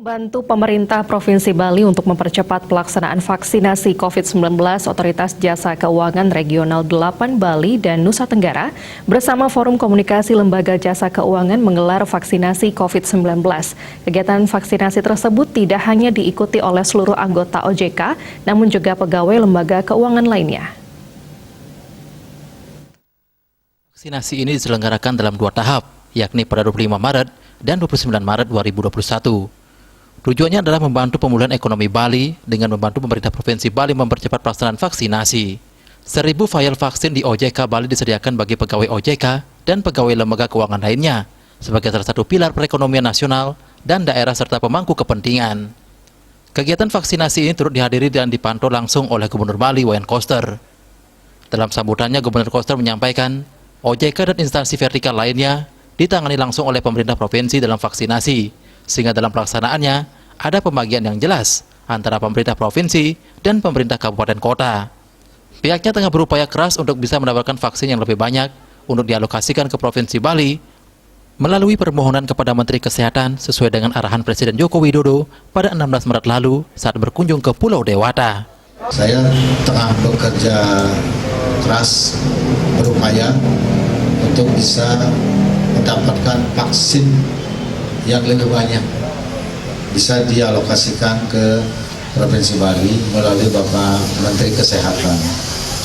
Membantu pemerintah Provinsi Bali untuk mempercepat pelaksanaan vaksinasi COVID-19, Otoritas Jasa Keuangan Regional 8 Bali dan Nusa Tenggara bersama Forum Komunikasi Lembaga Jasa Keuangan menggelar vaksinasi COVID-19. Kegiatan vaksinasi tersebut tidak hanya diikuti oleh seluruh anggota OJK, namun juga pegawai lembaga keuangan lainnya. Vaksinasi ini diselenggarakan dalam 2 tahap, yakni pada 25 Maret dan 29 Maret 2021. Tujuannya adalah membantu pemulihan ekonomi Bali dengan membantu pemerintah Provinsi Bali mempercepat pelaksanaan vaksinasi. 1.000 vial vaksin di OJK Bali disediakan bagi pegawai OJK dan pegawai lembaga keuangan lainnya sebagai salah satu pilar perekonomian nasional dan daerah serta pemangku kepentingan. Kegiatan vaksinasi ini turut dihadiri dan dipantau langsung oleh Gubernur Bali Wayan Koster. Dalam sambutannya, Gubernur Koster menyampaikan OJK dan instansi vertikal lainnya ditangani langsung oleh pemerintah provinsi dalam vaksinasi, sehingga dalam pelaksanaannya ada pembagian yang jelas antara pemerintah provinsi dan pemerintah kabupaten kota. Pihaknya tengah berupaya keras untuk bisa mendapatkan vaksin yang lebih banyak untuk dialokasikan ke Provinsi Bali melalui permohonan kepada Menteri Kesehatan sesuai dengan arahan Presiden Joko Widodo pada 16 Maret lalu saat berkunjung ke Pulau Dewata. Saya tengah bekerja keras, berupaya untuk bisa mendapatkan vaksin yang lebih banyak bisa dialokasikan ke Provinsi Bali melalui Bapak Menteri Kesehatan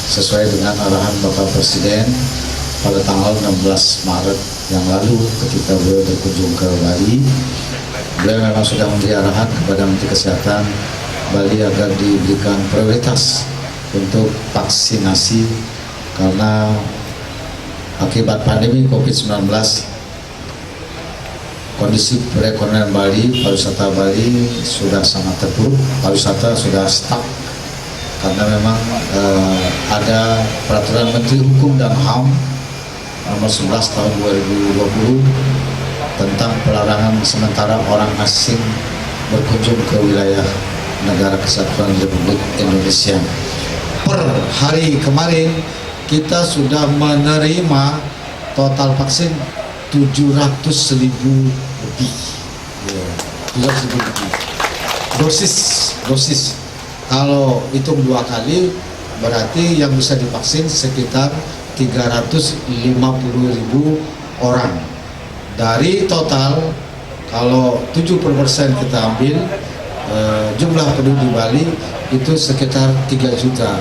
sesuai dengan arahan Bapak Presiden pada tanggal 16 Maret yang lalu ketika beliau berkunjung ke Bali. Beliau memang sudah memberi arahan kepada Menteri Kesehatan Bali agar diberikan prioritas untuk vaksinasi karena akibat pandemi COVID-19 kondisi perekonomian Bali, pariwisata Bali sudah sangat terpuruk, pariwisata sudah stuck karena memang ada peraturan Menteri Hukum dan HAM nomor 11 tahun 2020 tentang pelarangan sementara orang asing berkunjung ke wilayah Negara Kesatuan Republik Indonesia. Per hari kemarin kita sudah menerima total vaksin 700.000 lebih, 700.000 lebih dosis. Kalau hitung 2 kali berarti yang bisa divaksin sekitar 350.000 orang. Dari total kalau 70% kita ambil jumlah penduduk di Bali itu sekitar 3 juta.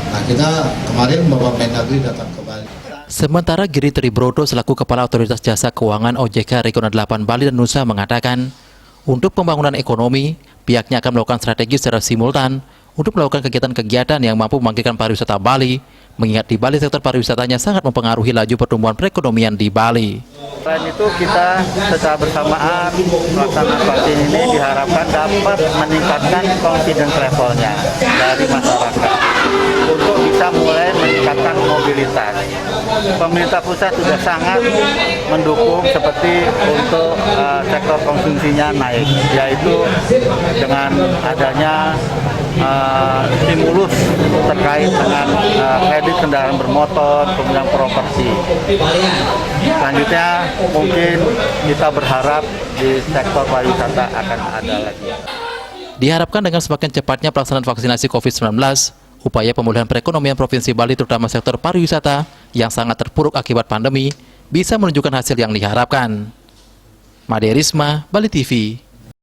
Nah, kita kemarin Bapak Mendagri datang ke Bali. Sementara Giri Tribroto selaku Kepala Otoritas Jasa Keuangan OJK Regional 8 Bali dan Nusa mengatakan, untuk pembangunan ekonomi, pihaknya akan melakukan strategi secara simultan untuk melakukan kegiatan-kegiatan yang mampu membangkitkan pariwisata Bali, mengingat di Bali sektor pariwisatanya sangat mempengaruhi laju pertumbuhan perekonomian di Bali. Selain itu, kita secara bersamaan pelaksanaan vaksin ini diharapkan dapat meningkatkan confidence levelnya dari masyarakat untuk bisa mulai meningkatkan mobilitas. Pemerintah pusat sudah sangat mendukung seperti untuk sektor konsumsinya naik, yaitu dengan adanya stimulus terkait dengan kredit kendaraan bermotor, kemudian properti. Selanjutnya mungkin kita berharap di sektor pariwisata akan ada lagi. Diharapkan dengan semakin cepatnya pelaksanaan vaksinasi COVID-19, upaya pemulihan perekonomian Provinsi Bali terutama sektor pariwisata yang sangat terpuruk akibat pandemi bisa menunjukkan hasil yang diharapkan. Made Risma, Bali TV.